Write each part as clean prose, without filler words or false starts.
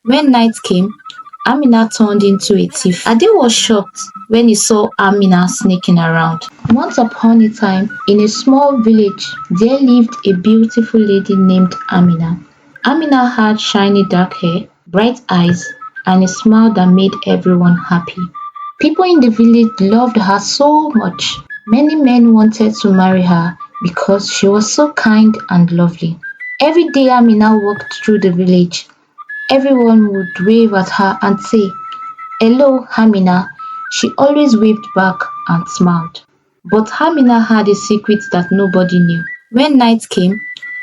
When night came, Amina turned into a thief. Ade was shocked when he saw Amina sneaking around. Once upon a time, in a small village, there lived a beautiful lady named Amina. Amina had shiny dark hair, bright eyes, and a smile that made everyone happy. People in the village loved her so much. Many men wanted to marry her because she was so kind and lovely. Every day Amina walked through the village, everyone would wave at her and say, "Hello, Amina." She always waved back and smiled. But Amina had a secret that nobody knew. When night came,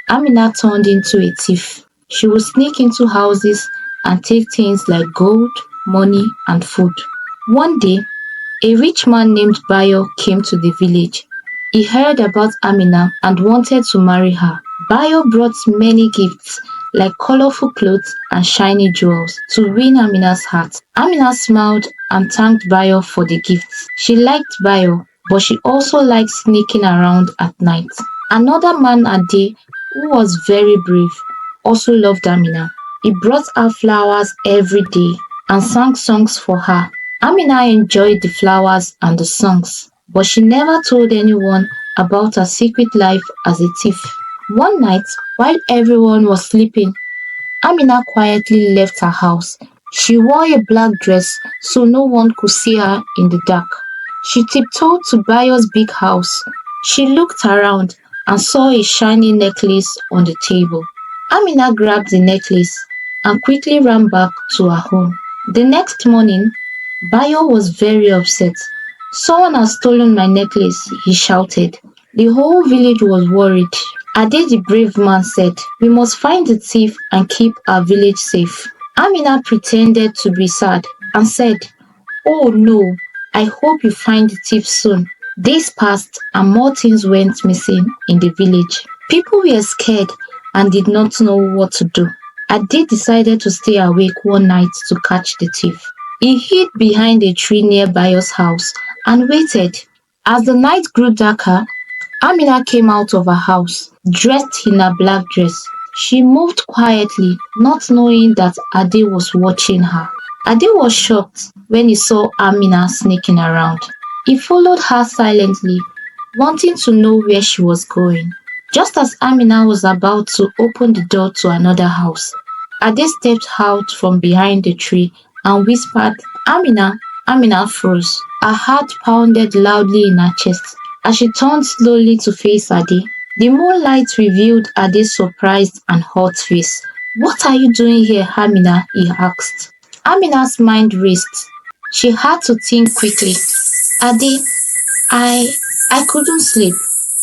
Amina turned into a thief. She would sneak into houses and take things like gold, money, and food. One day, a rich man named Bayo came to the village. He heard about Amina and wanted to marry her. Bayo brought many gifts like colorful clothes and shiny jewels to win Amina's heart. Amina smiled and thanked Bayo for the gifts. She liked Bayo, but she also liked sneaking around at night. Another man, Ade, who was very brave, also loved Amina. He brought her flowers every day and sang songs for her. Amina enjoyed the flowers and the songs, but she never told anyone about her secret life as a thief. One night, while everyone was sleeping, Amina quietly left her house. She wore a black dress so no one could see her in the dark. She tiptoed to Bayo's big house. She looked around and saw a shiny necklace on the table. Amina grabbed the necklace and quickly ran back to her home. The next morning, Bayo was very upset. "Someone has stolen my necklace," he shouted. The whole village was worried. Ade the brave man said, "We must find the thief and keep our village safe." Amina pretended to be sad and said, "Oh no, I hope you find the thief soon." Days passed and more things went missing in the village. People were scared and did not know what to do. Ade decided to stay awake one night to catch the thief. He hid behind a tree near Bayo's house and waited. As the night grew darker, Amina came out of her house, dressed in her black dress. She moved quietly, not knowing that Ade was watching her. Ade was shocked when he saw Amina sneaking around. He followed her silently, wanting to know where she was going. Just as Amina was about to open the door to another house, Ade stepped out from behind the tree and whispered, "Amina." Amina froze. Her heart pounded loudly in her chest. As she turned slowly to face Ade, the moonlight revealed Ade's surprised and hurt face. "What are you doing here, Amina?" he asked. Amina's mind raced. She had to think quickly. "Ade, I couldn't sleep,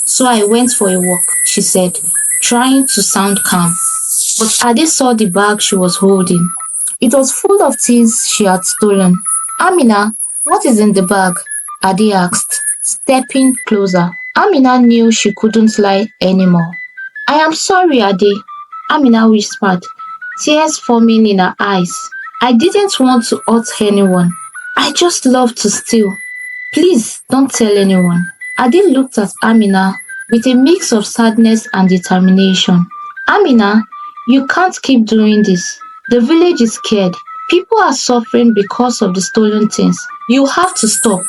so I went for a walk," she said, trying to sound calm. But Ade saw the bag she was holding. It was full of things she had stolen. "Amina, what is in the bag?" Ade asked, stepping closer. Amina knew she couldn't lie anymore. "I am sorry, Ade," Amina whispered, tears forming in her eyes. "I didn't want to hurt anyone. I just love to steal. Please don't tell anyone." Ade looked at Amina with a mix of sadness and determination. "Amina, you can't keep doing this. The village is scared. People are suffering because of the stolen things. You have to stop."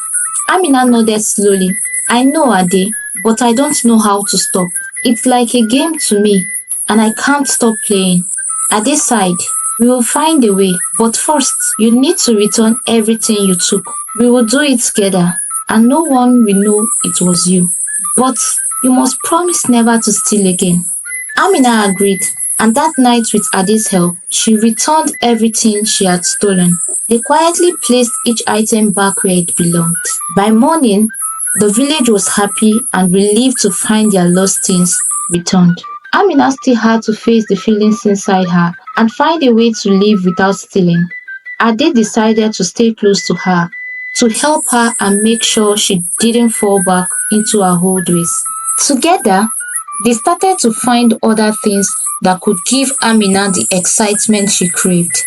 Amina nodded slowly. "I know, Ade, but I don't know how to stop. It's like a game to me, and I can't stop playing." Ade sighed. "We will find a way, but first, you need to return everything you took. We will do it together, and no one will know it was you. But you must promise never to steal again." Amina agreed, and that night with Ade's help, she returned everything she had stolen. They quietly placed each item back where it belonged. By morning, the village was happy and relieved to find their lost things returned. Amina still had to face the feelings inside her and find a way to live without stealing. Ade decided to stay close to her, to help her and make sure she didn't fall back into her old ways. Together, they started to find other things that could give Amina the excitement she craved,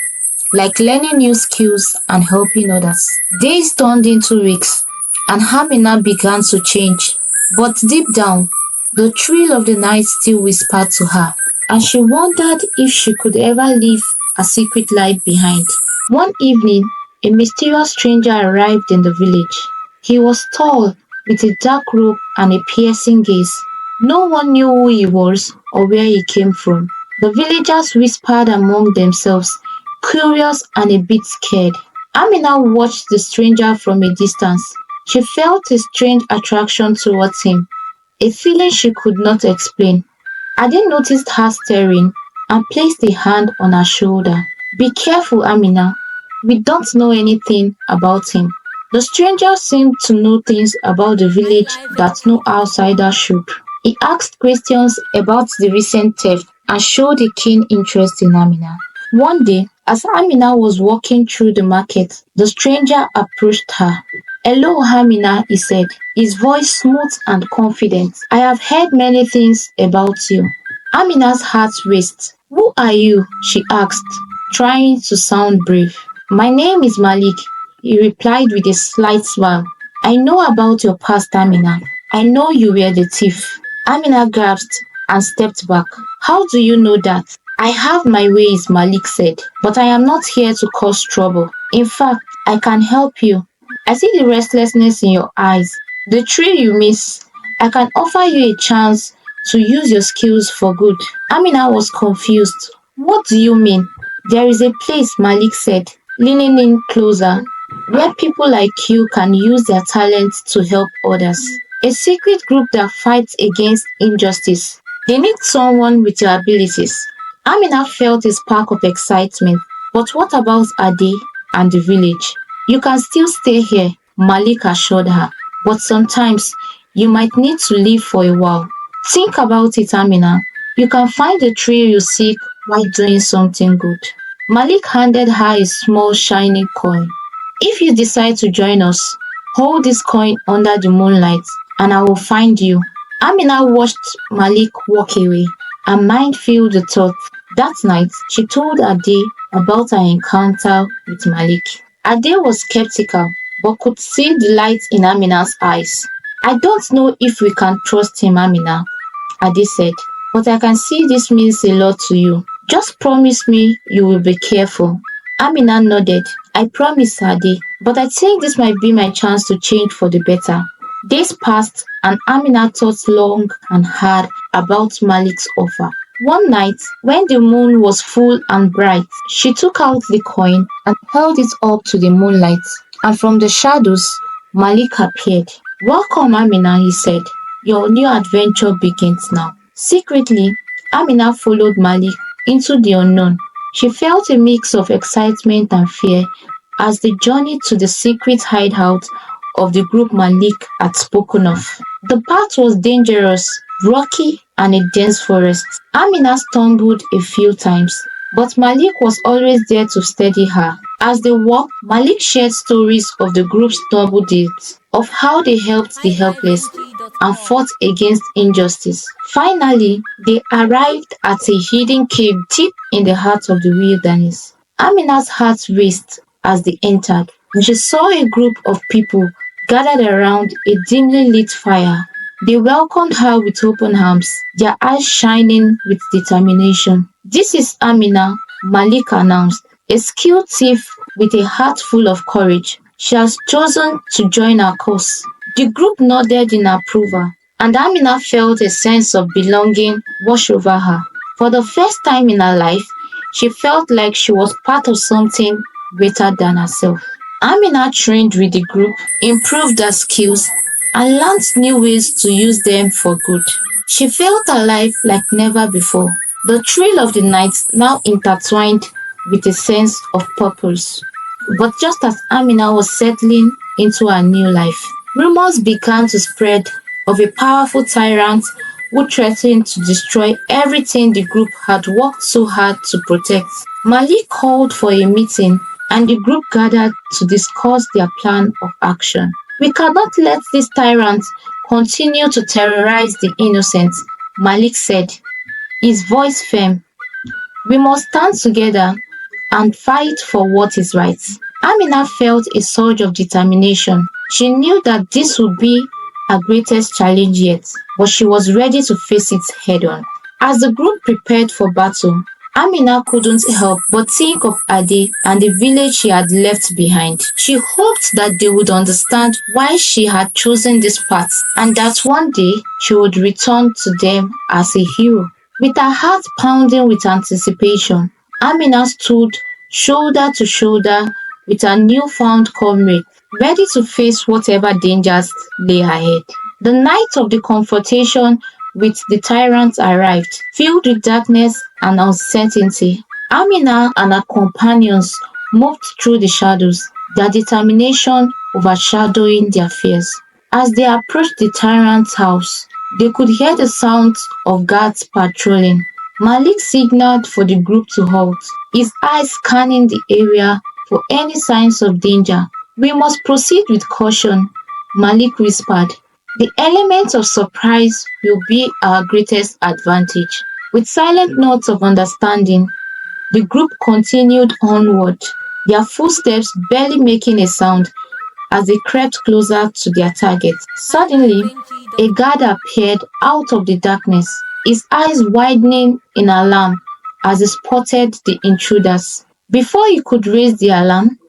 like learning new skills and helping others. Days turned into weeks, and Amina began to change. But deep down, the thrill of the night still whispered to her, and she wondered if she could ever live a secret life behind. One evening, a mysterious stranger arrived in the village. He was tall, with a dark robe and a piercing gaze. No one knew who he was or where he came from. The villagers whispered among themselves, curious and a bit scared. Amina watched the stranger from a distance. She felt a strange attraction towards him, a feeling she could not explain. Ade noticed her staring and placed a hand on her shoulder. Be careful, Amina. We don't know anything about him. The stranger seemed to know things about the village that no outsider should. He asked questions about the recent theft and showed a keen interest in Amina. One day, as Amina was walking through the market, the stranger approached her. Hello, Amina, he said, his voice smooth and confident. I have heard many things about you. Amina's heart raced. Who are you? She asked, trying to sound brave. My name is Malik, he replied with a slight smile. I know about your past, Amina. I know you were the thief. Amina gasped and stepped back. How do you know that? I have my ways, Malik said, but I am not here to cause trouble. In fact, I can help you. I see the restlessness in your eyes, the thrill you miss. I can offer you a chance to use your skills for good. Amina was confused. What do you mean? There is a place, Malik said, leaning in closer, where people like you can use their talents to help others. A secret group that fights against injustice. They need someone with your abilities. Amina felt a spark of excitement. But what about Ade and the village? You can still stay here, Malik assured her. But sometimes you might need to leave for a while. Think about it, Amina. You can find the thrill you seek while doing something good. Malik handed her a small shiny coin. If you decide to join us, hold this coin under the moonlight and I will find you. Amina watched Malik walk away. Her mind filled with thought. That night, she told Ade about her encounter with Malik. Ade was skeptical but could see the light in Amina's eyes. I don't know if we can trust him, Amina, Ade said, but I can see this means a lot to you. Just promise me you will be careful. Amina nodded. I promise, Ade, but I think this might be my chance to change for the better. Days passed and Amina thought long and hard about Malik's offer. One night, when the moon was full and bright, she took out the coin and held it up to the moonlight, and from the shadows, Malik appeared. Welcome, Amina, he said. Your new adventure begins now. Secretly, Amina followed Malik into the unknown. She felt a mix of excitement and fear as the journey to the secret hideout of the group Malik had spoken of. The path was dangerous, rocky, and a dense forest. Amina stumbled a few times, but Malik was always there to steady her. As they walked, Malik shared stories of the group's double deeds, of how they helped the helpless and fought against injustice. Finally, they arrived at a hidden cave deep in the heart of the wilderness. Amina's heart raced as they entered, and she saw a group of people gathered around a dimly lit fire. They welcomed her with open arms, their eyes shining with determination. This is Amina, Malik announced, a skilled thief with a heart full of courage. She has chosen to join our cause. The group nodded in approval, and Amina felt a sense of belonging wash over her. For the first time in her life, she felt like she was part of something greater than herself. Amina trained with the group, improved her skills, and learned new ways to use them for good. She felt alive like never before. The thrill of the night now intertwined with a sense of purpose. But just as Amina was settling into her new life, rumors began to spread of a powerful tyrant who threatened to destroy everything the group had worked so hard to protect. Malik called for a meeting and the group gathered to discuss their plan of action. We cannot let this tyrant continue to terrorize the innocent, Malik said, his voice firm. We must stand together and fight for what is right. Amina felt a surge of determination. She knew that this would be her greatest challenge yet, but she was ready to face it head on. As the group prepared for battle, Amina couldn't help but think of Ade and the village she had left behind. She hoped that they would understand why she had chosen this path and that one day she would return to them as a hero. With her heart pounding with anticipation, Amina stood shoulder to shoulder with her newfound comrade, ready to face whatever dangers lay ahead. The night of the confrontation with the tyrant arrived, filled with darkness and uncertainty. Amina and her companions moved through the shadows, their determination overshadowing their fears. As they approached the tyrant's house, they could hear the sounds of guards patrolling. Malik signaled for the group to halt, his eyes scanning the area for any signs of danger. "We must proceed with caution," Malik whispered. "The element of surprise will be our greatest advantage." With silent nods of understanding, the group continued onward, their footsteps barely making a sound as they crept closer to their target. Suddenly, a guard appeared out of the darkness, his eyes widening in alarm as he spotted the intruders. Before he could raise the alarm,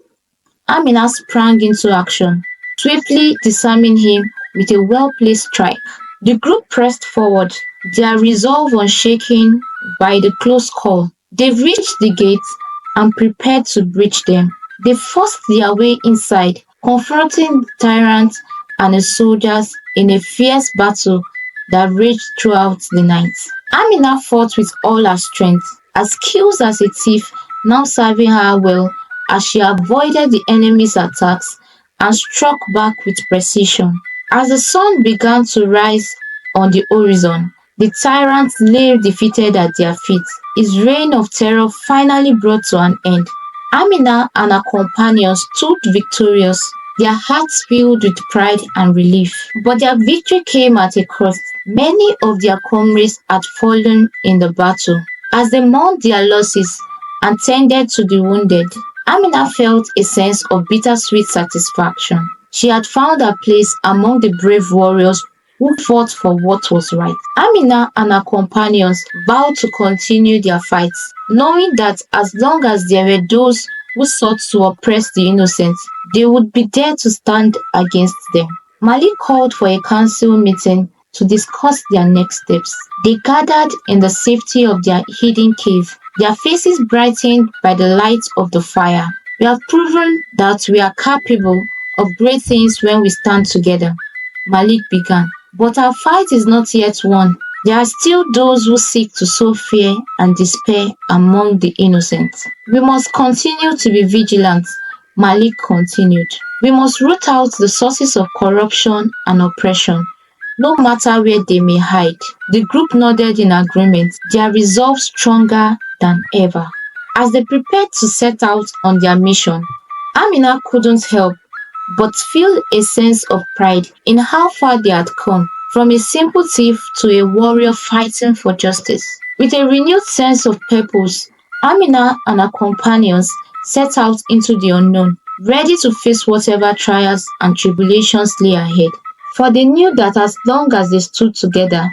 Amina sprang into action, swiftly disarming him with a well-placed strike. The group pressed forward, their resolve unshaken by the close call. They reached the gates and prepared to breach them. They forced their way inside, confronting the tyrant and his soldiers in a fierce battle that raged throughout the night. Amina fought with all her strength, her skills as a thief now serving her well as she avoided the enemy's attacks and struck back with precision. As the sun began to rise on the horizon, the tyrant lay defeated at their feet. His reign of terror finally brought to an end. Amina and her companions stood victorious, their hearts filled with pride and relief. But their victory came at a cost. Many of their comrades had fallen in the battle. As they mourned their losses and tended to the wounded, Amina felt a sense of bittersweet satisfaction. She had found her place among the brave warriors who fought for what was right. Amina and her companions vowed to continue their fights, knowing that as long as there were those who sought to oppress the innocent, they would be there to stand against them. Malik called for a council meeting to discuss their next steps. They gathered in the safety of their hidden cave, their faces brightened by the light of the fire. "We have proven that we are capable of great things when we stand together," Malik began. "But our fight is not yet won. There are still those who seek to sow fear and despair among the innocent. We must continue to be vigilant," Malik continued. "We must root out the sources of corruption and oppression, no matter where they may hide." The group nodded in agreement, their resolve stronger than ever. As they prepared to set out on their mission, Amina couldn't help but feel a sense of pride in how far they had come, from a simple thief to a warrior fighting for justice. With a renewed sense of purpose, Amina and her companions set out into the unknown, ready to face whatever trials and tribulations lay ahead. For they knew that as long as they stood together,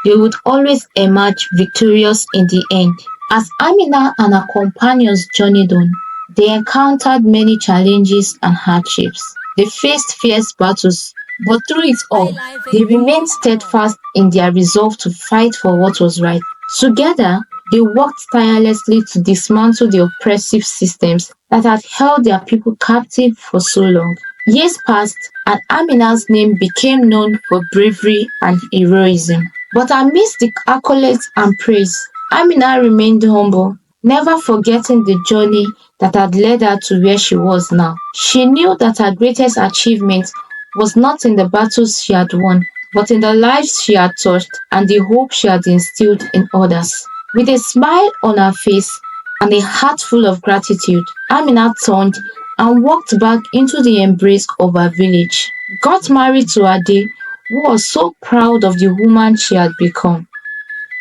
they would always emerge victorious in the end. As Amina and her companions journeyed on, they encountered many challenges and hardships. They faced fierce battles, but through it all, they remained steadfast in their resolve to fight for what was right. Together, they worked tirelessly to dismantle the oppressive systems that had held their people captive for so long. Years passed, and Amina's name became known for bravery and heroism. But amidst the accolades and praise, Amina remained humble, never forgetting the journey that had led her to where she was now. She knew that her greatest achievement was not in the battles she had won, but in the lives she had touched and the hope she had instilled in others. With a smile on her face and a heart full of gratitude, Amina turned and walked back into the embrace of her village. Got married to Ade, who was so proud of the woman she had become,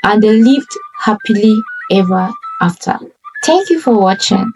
and they lived happily ever after. Thank you for watching.